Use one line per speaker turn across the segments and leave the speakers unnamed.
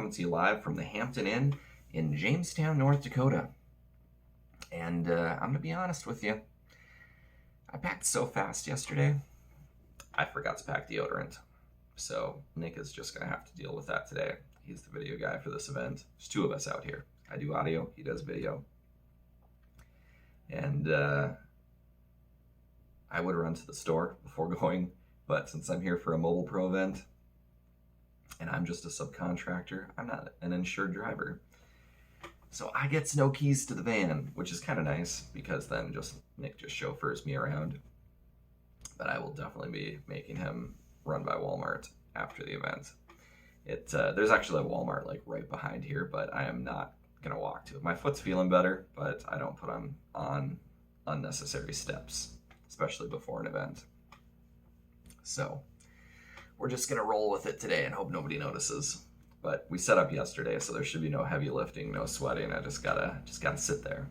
coming to you live from the Hampton Inn in Jamestown, North Dakota. And I'm going to be honest with you. I packed so fast yesterday, I forgot to pack deodorant. So Nick is just going to have to deal with that today. He's the video guy for this event. There's two of us out here. I do audio, he does video. And I would run to the store before going, but since I'm here for a Mobile Pro event, and I'm just a subcontractor, I'm not an insured driver. So I get no keys to the van, which is kind of nice because then Nick just chauffeurs me around. But I will definitely be making him run by Walmart after the event. There's actually a Walmart like right behind here, but I am not gonna walk to it. My foot's feeling better, but I don't put on unnecessary steps, especially before an event. So we're just gonna roll with it today and hope nobody notices. But we set up yesterday, so there should be no heavy lifting, no sweating. I just gotta sit there.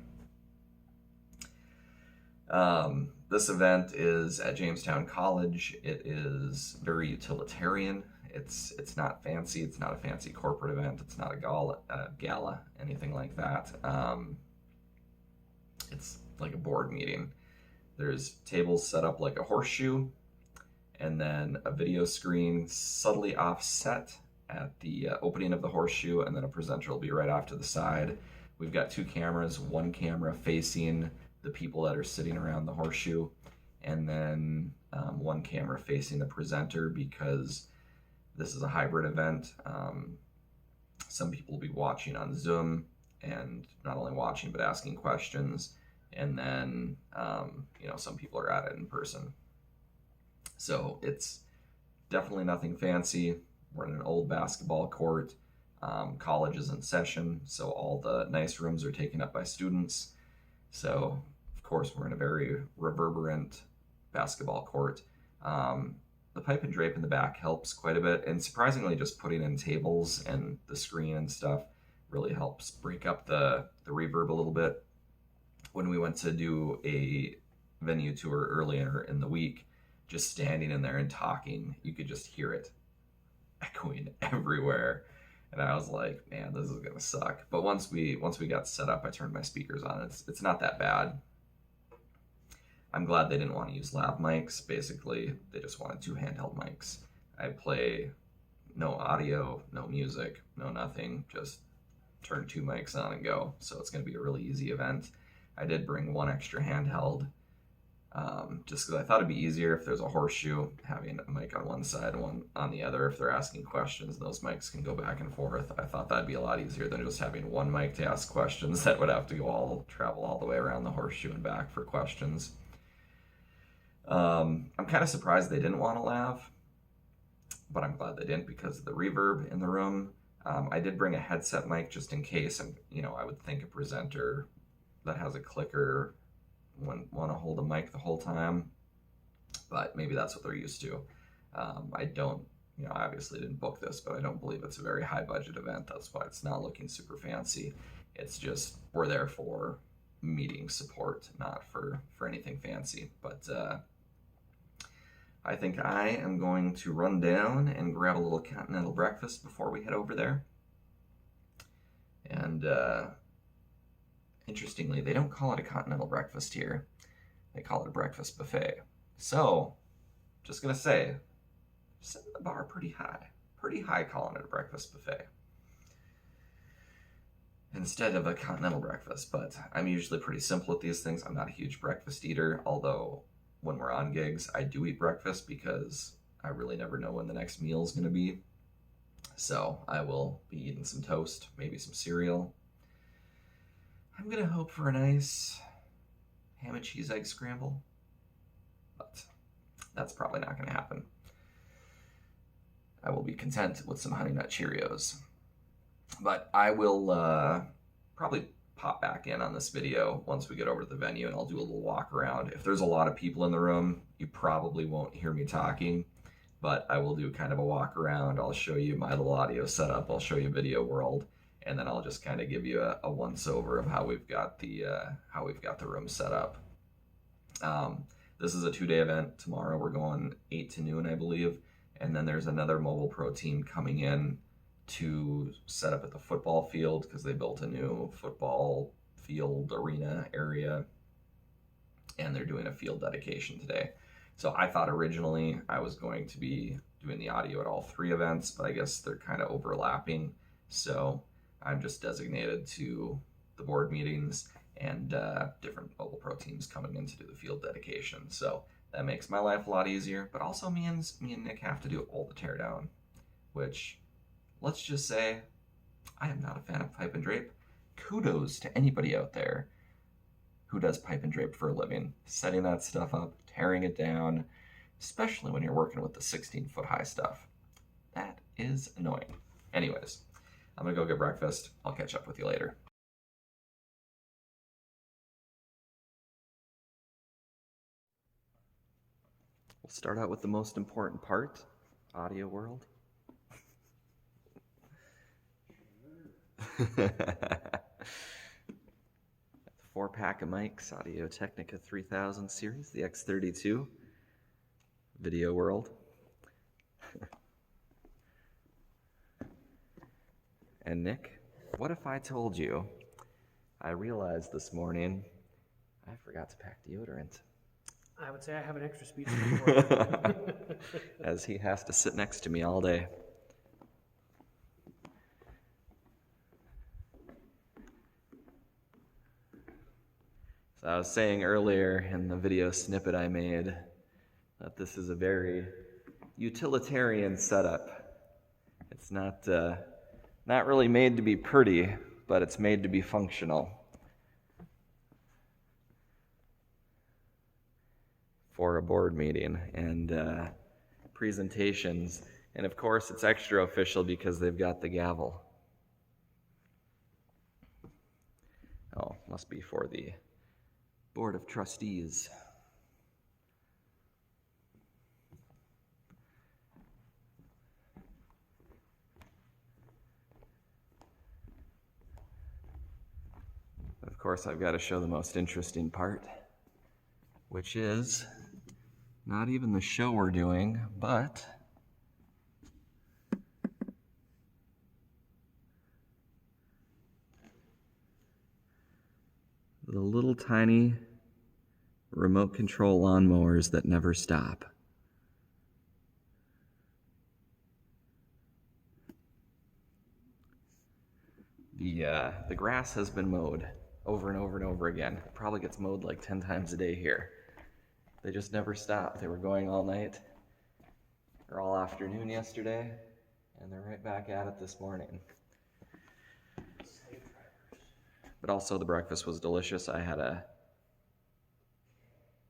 This event is at Jamestown College. It is very utilitarian. It's not fancy. It's not a fancy corporate event. It's not a gala, anything like that. It's like a board meeting. There's tables set up like a horseshoe, and then a video screen subtly offset at the opening of the horseshoe, and then a presenter will be right off to the side. We've got two cameras, one camera facing the people that are sitting around the horseshoe, and then one camera facing the presenter because this is a hybrid event. Some people will be watching on Zoom, and not only watching but asking questions, and then some people are at it in person. So it's definitely nothing fancy. We're in an old basketball court. College is in session, so all the nice rooms are taken up by students. So, of course, we're in a very reverberant basketball court. The pipe and drape in the back helps quite a bit, and surprisingly, just putting in tables and the screen and stuff really helps break up the reverb a little bit. When we went to do a venue tour earlier in the week, just standing in there and talking, you could just hear it echoing everywhere, and I was like, man, this is gonna suck. But once we got set up, I turned my speakers on. It's not that bad. I'm glad they didn't want to use lav mics. Basically, they just wanted two handheld mics. I play no audio, no music, no nothing, just turn two mics on and go. So it's gonna be a really easy event. I did bring one extra handheld, just because I thought it'd be easier if there's a horseshoe, having a mic on one side and one on the other. If they're asking questions, those mics can go back and forth. I thought that'd be a lot easier than just having one mic to ask questions that would have to travel all the way around the horseshoe and back for questions. I'm kind of surprised they didn't want to lav, but I'm glad they didn't because of the reverb in the room. I did bring a headset mic just in case, and I would think a presenter that has a clicker wouldn't want to hold a mic the whole time, but maybe that's what they're used to. I don't, I obviously didn't book this, but I don't believe it's a very high budget event. That's why it's not looking super fancy. It's just, we're there for meeting support, not for anything fancy. But I think I am going to run down and grab a little continental breakfast before we head over there. And interestingly, they don't call it a continental breakfast here. They call it a breakfast buffet. So, just gonna say, setting the bar pretty high calling it a breakfast buffet instead of a continental breakfast. But I'm usually pretty simple with these things. I'm not a huge breakfast eater, although when we're on gigs, I do eat breakfast because I really never know when the next meal is gonna be. So I will be eating some toast, maybe some cereal. I'm gonna hope for a nice ham and cheese egg scramble, but that's probably not gonna happen. I will be content with some Honey Nut Cheerios. But I will probably pop back in on this video once we get over to the venue, and I'll do a little walk around. If there's a lot of people in the room, you probably won't hear me talking, but I will do kind of a walk around. I'll show you my little audio setup. I'll show you Video World. And then I'll just kind of give you a once-over of how we've got the room set up. This is a 2-day event. Tomorrow we're going 8 to noon, I believe, and then there's another Mobile Pro team coming in to set up at the football field because they built a new football field arena area, and they're doing a field dedication today. So I thought originally I was going to be doing the audio at all 3 events, but I guess they're kind of overlapping. So I'm just designated to the board meetings and different Mobile Pro teams coming in to do the field dedication. So that makes my life a lot easier, but also me and Nick have to do all the teardown, which, let's just say, I am not a fan of pipe and drape. Kudos to anybody out there who does pipe and drape for a living, setting that stuff up, tearing it down, especially when you're working with the 16-foot high stuff. That is annoying. Anyways, I'm gonna go get breakfast. I'll catch up with you later. We'll start out with the most important part, audio world. The 4-pack of mics, Audio Technica 3000 series, the X32, video world. And Nick, what if I told you I realized this morning I forgot to pack deodorant?
I would say I have an extra speech before.
As he has to sit next to me all day. So I was saying earlier in the video snippet I made that this is a very utilitarian setup. It's not really made to be pretty, but it's made to be functional for a board meeting and presentations. And of course, it's extra official because they've got the gavel. Oh, must be for the Board of Trustees. Of course, I've got to show the most interesting part, which is not even the show we're doing, but the little tiny remote control lawnmowers that never stop. The grass has been mowed over and over and over again. It probably gets mowed like 10 times a day here. They just never stop. They were going all night or all afternoon yesterday, and they're right back at it this morning. But also the breakfast was delicious. I had a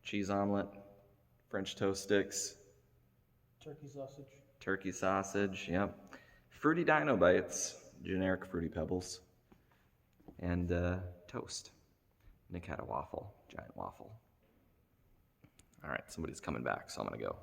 cheese omelet, French toast sticks, turkey sausage, yep. Fruity Dino Bites, generic Fruity Pebbles, and toast. Nick had a waffle, giant waffle. All right, somebody's coming back, so I'm gonna go.